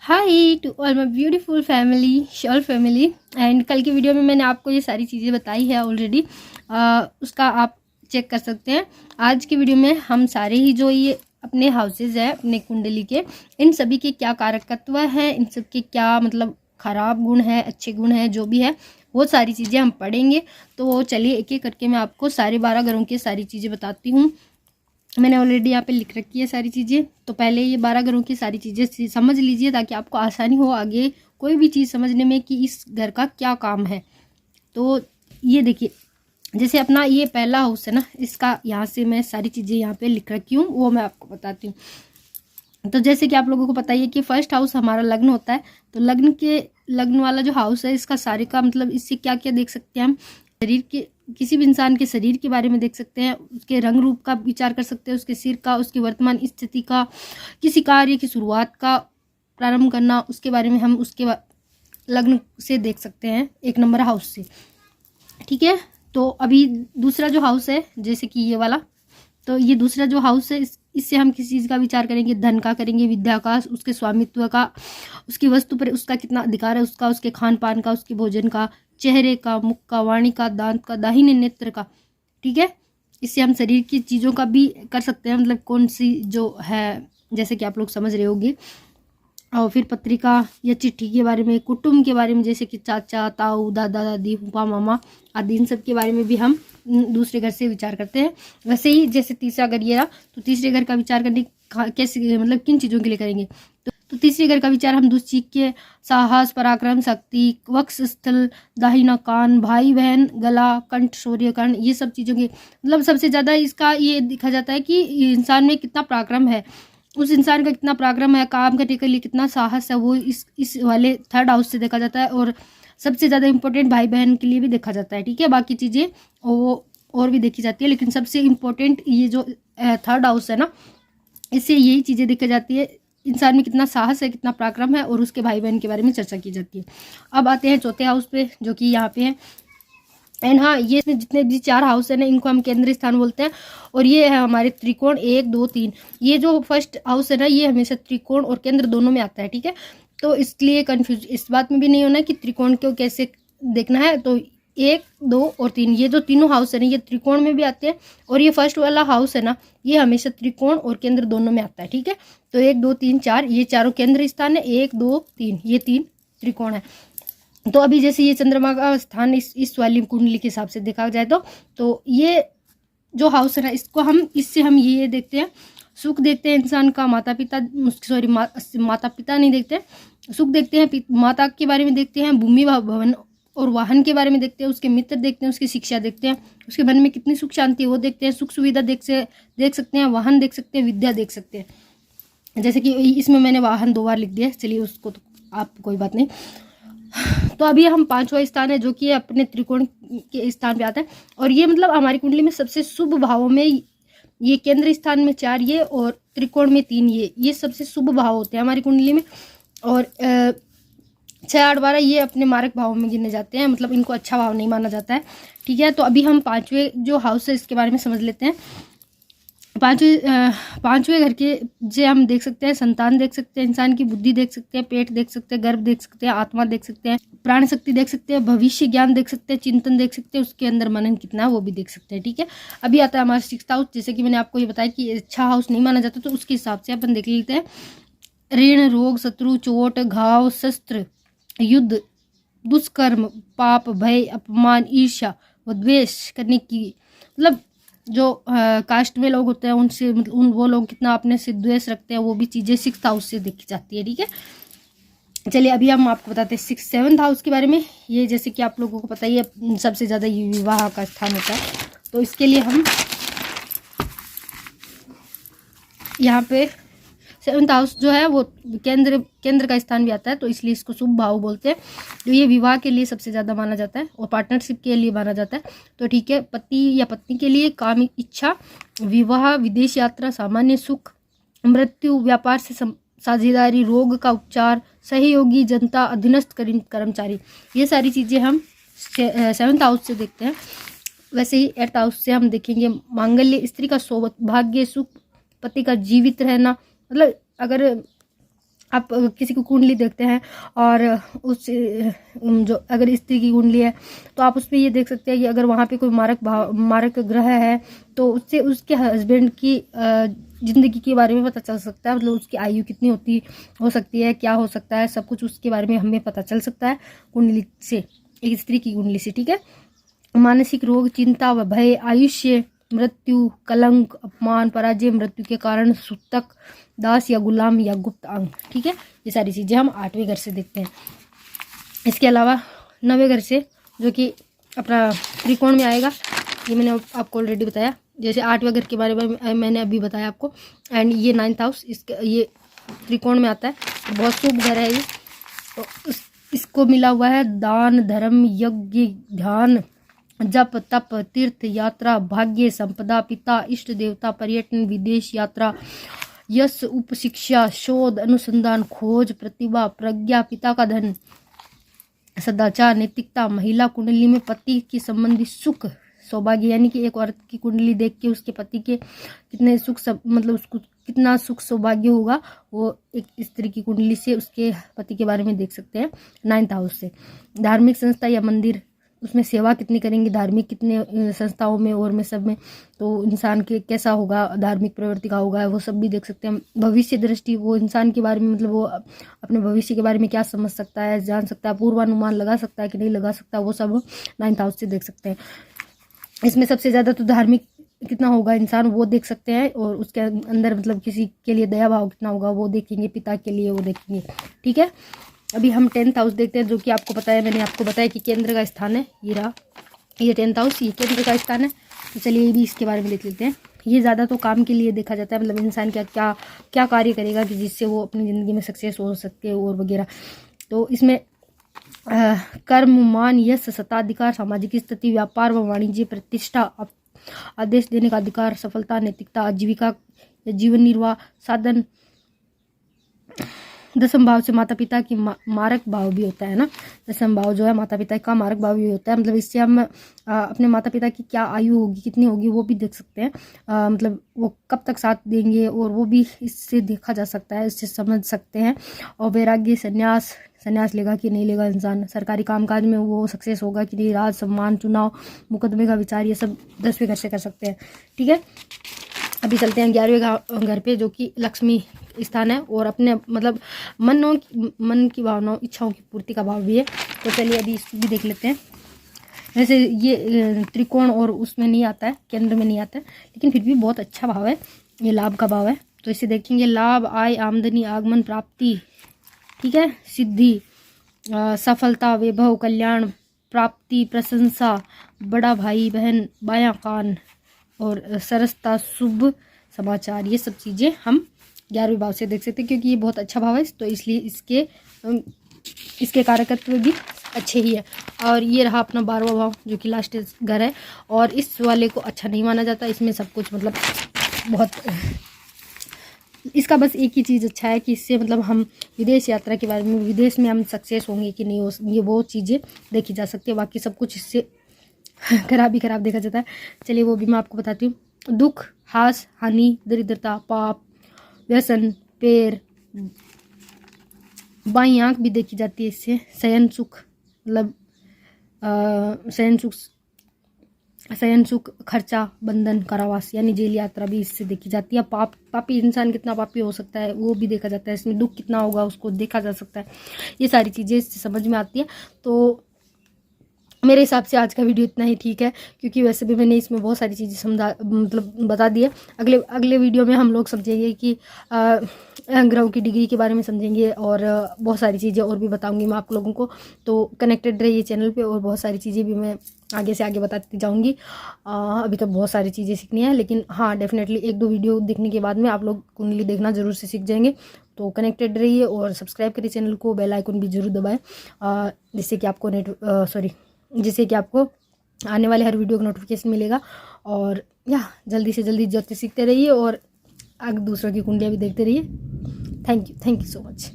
Hi to all my beautiful family, shawl family. And कल की video में मैंने आपको ये सारी चीज़ें बताई है ऑलरेडी, उसका आप चेक कर सकते हैं। आज की वीडियो में हम सारे ही जो ये अपने हाउसेज है, अपने कुंडली के, इन सभी के क्या कारकत्व हैं, इन सब के क्या मतलब ख़राब गुण है, अच्छे गुण है, जो भी है वो सारी चीज़ें हम पढ़ेंगे। तो चलिए एक एक करके मैं आपको सारे 12 घरों की सारी चीज़ें बताती हूँ। मैंने ऑलरेडी यहाँ पे लिख रखी है सारी चीज़ें। तो पहले ये 12 घरों की सारी चीज़ें समझ लीजिए ताकि आपको आसानी हो आगे कोई भी चीज़ समझने में कि इस घर का क्या काम है। तो ये देखिए, जैसे अपना ये पहला हाउस है ना, इसका यहाँ से मैं सारी चीज़ें यहाँ पे लिख रखी हूँ, वो मैं आपको बताती हूँ। तो जैसे कि आप लोगों को पता ही है कि फर्स्ट हाउस हमारा लग्न होता है। तो लग्न वाला जो हाउस है, इसका सारे का मतलब इससे क्या क्या देख सकते हैं हम। शरीर के, किसी भी इंसान के शरीर के बारे में देख सकते हैं, उसके रंग रूप का विचार कर सकते हैं, उसके सिर का, उसकी वर्तमान स्थिति का, किसी कार्य की शुरुआत का प्रारंभ करना, उसके बारे में हम उसके लग्न से देख सकते हैं, एक नंबर हाउस से। ठीक है। तो अभी दूसरा जो हाउस है, जैसे कि ये वाला, तो ये दूसरा जो हाउस है, इससे हम किस चीज़ का विचार करेंगे, धन का करेंगे, विद्या का, उसके स्वामित्व का, उसकी वस्तु पर उसका कितना अधिकार है, उसका, उसके खान पान का, उसके भोजन का, चेहरे का, मुख का, वाणी का, दांत का, दाहिने नेत्र का। ठीक है। इससे हम शरीर की चीज़ों का भी कर सकते हैं, मतलब कौन सी जो है, जैसे कि आप लोग समझ रहे होंगे। और फिर पत्रिका या चिट्ठी के बारे में, कुटुंब के बारे में, जैसे कि चाचा, ताऊ, दादा, दादी, फूफा, मामा आदि, इन सब के बारे में भी हम दूसरे घर से विचार करते हैं। वैसे ही जैसे तीसरा घर ये रहा, तो तीसरे घर का विचार करने कैसे, मतलब किन चीज़ों के लिए करेंगे। तो तीसरे घर का विचार हम दूसरी के साहस, पराक्रम, शक्ति, वक्ष स्थल, दाहिना कान, भाई बहन, गला, कंठ, शौर्य, कर्ण, ये सब चीज़ों के, मतलब सबसे ज़्यादा इसका ये देखा जाता है कि इंसान में कितना पराक्रम है, उस इंसान का कितना पराक्रम है, काम करने के लिए कितना साहस है, वो इस वाले थर्ड हाउस से देखा जाता है। और सबसे ज़्यादा इम्पोर्टेंट भाई बहन के लिए भी देखा जाता है। ठीक है। बाकी चीज़ें वो और भी देखी जाती है, लेकिन सबसे इम्पोर्टेंट ये जो थर्ड हाउस है ना, इससे यही चीज़ें देखी जाती है, इंसान में कितना साहस है, कितना पराक्रम है, और उसके भाई बहन के बारे में चर्चा की जाती है। अब आते हैं चौथे हाउस पे, जो कि यहाँ पे है। एंड हाँ, ये जितने भी 4 हाउस है ना, इनको हम केंद्रीय स्थान बोलते हैं। और ये है हमारे त्रिकोण 1, 2, 3। ये जो फर्स्ट हाउस है ना, ये हमेशा त्रिकोण और केंद्र दोनों में आता है। ठीक है। तो इसलिए कंफ्यूज इस बात में भी नहीं होना कि त्रिकोण को कैसे देखना है। तो 1, 2 और 3, ये जो तीनों हाउस है ना, ये त्रिकोण में भी आते हैं। और ये फर्स्ट वाला हाउस है ना, ये हमेशा त्रिकोण और केंद्र दोनों में आता है। ठीक है। तो 1, 2, 3, 4, ये चारों केंद्र स्थान है। 1, 2, 3, ये 3 त्रिकोण है। तो अभी जैसे ये चंद्रमा का स्थान इस वाली कुंडली के हिसाब से देखा जाए तो ये जो हाउस है ना, इससे हम ये देखते हैं, सुख देखते हैं इंसान का, माता पिता, सॉरी माता पिता नहीं देखते, सुख देखते हैं, माता के बारे में देखते हैं, भूमि भवन और वाहन के बारे में देखते हैं, उसके मित्र देखते हैं, उसकी शिक्षा देखते हैं, उसके मन में कितनी सुख शांति है वो देखते हैं, सुख सुविधा देख सकते हैं, वाहन देख सकते हैं, विद्या देख सकते हैं। जैसे कि इसमें मैंने वाहन 2 बार लिख दिया, चलिए उसको तो आप कोई बात नहीं। तो अभी हम 5वां स्थान है, जो कि अपने त्रिकोण के स्थान पे आता है। और ये मतलब हमारी कुंडली में सबसे शुभ भावों में, ये केंद्र स्थान में 4 ये, और त्रिकोण में 3 ये सबसे शुभ भाव होते हैं हमारी कुंडली में। और 6, 8, 12 ये अपने मारक भावों में गिने जाते हैं, मतलब इनको अच्छा भाव नहीं माना जाता है। ठीक है। तो अभी हम 5वें जो हाउस है, इसके बारे में समझ लेते हैं। 5वें घर के जे हम देख सकते हैं, संतान देख सकते हैं, इंसान की बुद्धि देख सकते हैं, पेट देख सकते हैं, गर्भ देख सकते हैं, आत्मा देख सकते हैं, प्राण शक्ति देख सकते हैं, भविष्य ज्ञान देख सकते हैं, चिंतन देख सकते हैं, उसके अंदर मनन कितना है वो भी देख सकते हैं। ठीक है। अभी आता है हमारा 6th हाउस। जैसे कि मैंने आपको ये बताया कि अच्छा हाउस नहीं माना जाता, तो उसके हिसाब से अपन देख लेते हैं। ऋण, रोग, शत्रु, चोट, घाव, शस्त्र, युद्ध, दुष्कर्म, पाप, भय, अपमान, ईर्ष्या व द्वेष करने की, मतलब जो कास्ट में लोग होते हैं उनसे, मतलब वो लोग कितना अपने से द्वेष रखते हैं, वो भी चीज़ें 6th हाउस से देखी जाती है। ठीक है। चलिए अभी हम आपको बताते हैं 7th हाउस के बारे में। ये जैसे कि आप लोगों को पता ही है, सबसे ज़्यादा विवाह का स्थान होता है। तो इसके लिए हम यहाँ पे 7th हाउस जो है वो केंद्र का स्थान भी आता है, तो इसलिए इसको शुभ भाव बोलते हैं। तो ये विवाह के लिए सबसे ज़्यादा माना जाता है और पार्टनरशिप के लिए माना जाता है। तो ठीक है, पति या पत्नी के लिए काम इच्छा, विवाह, विदेश यात्रा, सामान्य सुख, मृत्यु, व्यापार से साझेदारी, रोग का उपचार, सहयोगी, जनता, अधीनस्थ कर्मचारी, ये सारी चीज़ें हम 7th हाउस से देखते हैं। वैसे ही 8th हाउस से हम देखेंगे मांगल्य, स्त्री का सौभाग्य, सुख, पति का जीवित रहना, मतलब अगर आप किसी की कुंडली देखते हैं और उस जो अगर स्त्री की कुंडली है तो आप उस पर ये देख सकते हैं कि अगर वहाँ पे कोई मारक ग्रह है तो उससे उसके हस्बैंड की ज़िंदगी के बारे में पता चल सकता है, मतलब उसकी आयु कितनी हो सकती है, क्या हो सकता है, सब कुछ उसके बारे में हमें पता चल सकता है कुंडली से, एक स्त्री की कुंडली से। ठीक है। मानसिक रोग, चिंता व भय, आयुष्य, मृत्यु, कलंक, अपमान, पराजय, मृत्यु के कारण, सूतक, दास या गुलाम या गुप्त अंग। ठीक है। ये सारी चीज़ें हम 8वें घर से देखते हैं। इसके अलावा 9वें घर से जो कि अपना त्रिकोण में आएगा, ये मैंने आपको ऑलरेडी बताया। जैसे 8वें घर के बारे में मैंने अभी बताया आपको। एंड ये 9th हाउस ये त्रिकोण में आता है, बहुत शुभ घर है ये। तो इसको मिला हुआ है दान, धर्म, यज्ञ, ध्यान, जप, तप, तीर्थ यात्रा, भाग्य, संपदा, पिता, इष्ट देवता, पर्यटन, विदेश यात्रा, यश, उप शिक्षा, शोध, अनुसंधान, खोज, प्रतिभा, प्रज्ञा, पिता का धन, सदाचार, नैतिकता, महिला कुंडली में पति की संबंधी सुख, सौभाग्य, यानी कि एक औरत की कुंडली देख के उसके पति के कितने सुख मतलब उसको कितना सुख सौभाग्य होगा, वो एक स्त्री की कुंडली से उसके पति के बारे में देख सकते हैं 9th हाउस से। धार्मिक संस्था या मंदिर, उसमें सेवा कितनी करेंगे धार्मिक कितने संस्थाओं में और में सब में, तो इंसान के कैसा होगा, धार्मिक प्रवृत्ति का होगा, वो सब भी देख सकते हैं। भविष्य दृष्टि, वो इंसान के बारे में मतलब वो अपने भविष्य के बारे में क्या समझ सकता है, जान सकता है, पूर्वानुमान लगा सकता है कि नहीं लगा सकता, वो सब 9th हाउस से देख सकते हैं। इसमें सबसे ज़्यादा तो धार्मिक कितना होगा इंसान वो देख सकते हैं, और उसके अंदर मतलब किसी के लिए दया भाव कितना होगा वो देखेंगे, पिता के लिए वो देखेंगे। ठीक है। अभी हम 10th हाउस देखते हैं, जो कि आपको पता है, मैंने आपको बताया कि केंद्र का स्थान है, ये रहा, ये 10th हाउस, ये केंद्र का स्थान है। तो चलिए ये भी इसके बारे में देख लेते हैं। ये ज़्यादा तो काम के लिए देखा जाता है, मतलब इंसान क्या कार्य करेगा कि जिससे वो अपनी ज़िंदगी में सक्सेस हो सके और वगैरह। तो इसमें कर्म, मान, यश, सत्ताधिकार, सामाजिक स्थिति, व्यापार व वाणिज्य, प्रतिष्ठा, आदेश देने का अधिकार, सफलता, नैतिकता, आजीविका, जीवन निर्वाह साधन। 10th भाव से माता पिता की मारक भाव भी होता है ना, 10th भाव जो है माता पिता का मारक भाव भी होता है, मतलब इससे हम अपने माता पिता की क्या आयु होगी, कितनी होगी, वो भी देख सकते हैं, मतलब वो कब तक साथ देंगे, और वो भी इससे देखा जा सकता है, इससे समझ सकते हैं। और वैराग्य, संन्यास लेगा कि नहीं लेगा इंसान, सरकारी कामकाज में वो सक्सेस होगा कि नहीं, राज, सम्मान, चुनाव, मुकदमे का विचार, ये सब 10वें घर से कर सकते हैं। ठीक है। अभी चलते हैं 11वें घर पे, जो कि लक्ष्मी स्थान है, और अपने मतलब मन की भावनाओं, इच्छाओं की पूर्ति का भाव भी है। तो चलिए अभी इसको भी देख लेते हैं। वैसे ये त्रिकोण और उसमें नहीं आता है, केंद्र में नहीं आता है, लेकिन फिर भी बहुत अच्छा भाव है, ये लाभ का भाव है। तो इसे देखेंगे, लाभ, आय, आमदनी, आगमन, प्राप्ति, ठीक है, सिद्धि, सफलता, वैभव, कल्याण, प्राप्ति, प्रशंसा, बड़ा भाई बहन, बायां कान, और सरसता, शुभ समाचार, ये सब चीज़ें हम 11वें भाव से देख सकते हैं, क्योंकि ये बहुत अच्छा भाव है, तो इसलिए इसके कारकत्व भी अच्छे ही है। और ये रहा अपना 12वां भाव, जो कि लास्ट घर है, और इस वाले को अच्छा नहीं माना जाता, इसमें सब कुछ मतलब बहुत, इसका बस एक ही चीज़ अच्छा है कि इससे मतलब हम विदेश यात्रा के बारे में, विदेश में हम सक्सेस होंगे कि नहीं, ये वो चीज़ें देखी जा सकती है, बाकी सब कुछ इससे खराब ही खराब देखा जाता है। चलिए वो भी मैं आपको बताती हूँ। दुख, हास, हानि, दरिद्रता, पाप, व्यसन, पैर, बाईं आंख भी देखी जाती है इससे, शयन सुख, मतलब शयन सुख, खर्चा, बंधन, कारावास, यानी जेल यात्रा भी इससे देखी जाती है। पापी इंसान कितना पापी हो सकता है वो भी देखा जाता है, इसमें दुख कितना होगा उसको देखा जा सकता है, ये सारी चीज़ें इससे समझ में आती है। तो मेरे हिसाब से आज का वीडियो इतना ही ठीक है, क्योंकि वैसे भी मैंने इसमें बहुत सारी चीज़ें मतलब बता दी है। अगले वीडियो में हम लोग समझेंगे कि ग्रहों की डिग्री के बारे में समझेंगे, और बहुत सारी चीज़ें और भी बताऊंगी मैं आप लोगों को। तो कनेक्टेड रहिए चैनल पे, और बहुत सारी चीज़ें भी मैं आगे से आगे बताती जाऊँगी। अभी तो बहुत सारी चीज़ें सीखनी है, लेकिन हाँ डेफिनेटली 1-2 वीडियो देखने के बाद में आप लोग कुंडली देखना ज़रूर से सीख जाएंगे। तो कनेक्टेड रहिए और सब्सक्राइब करिए चैनल को, बेल आइकन भी ज़रूर दबाएँ, जिससे कि आपको आने वाले हर वीडियो का नोटिफिकेशन मिलेगा। और जल्दी से जल्दी ज्योतिष सीखते रहिए, और आगे दूसरों की कुंडलियाँ भी देखते रहिए। Thank you so much.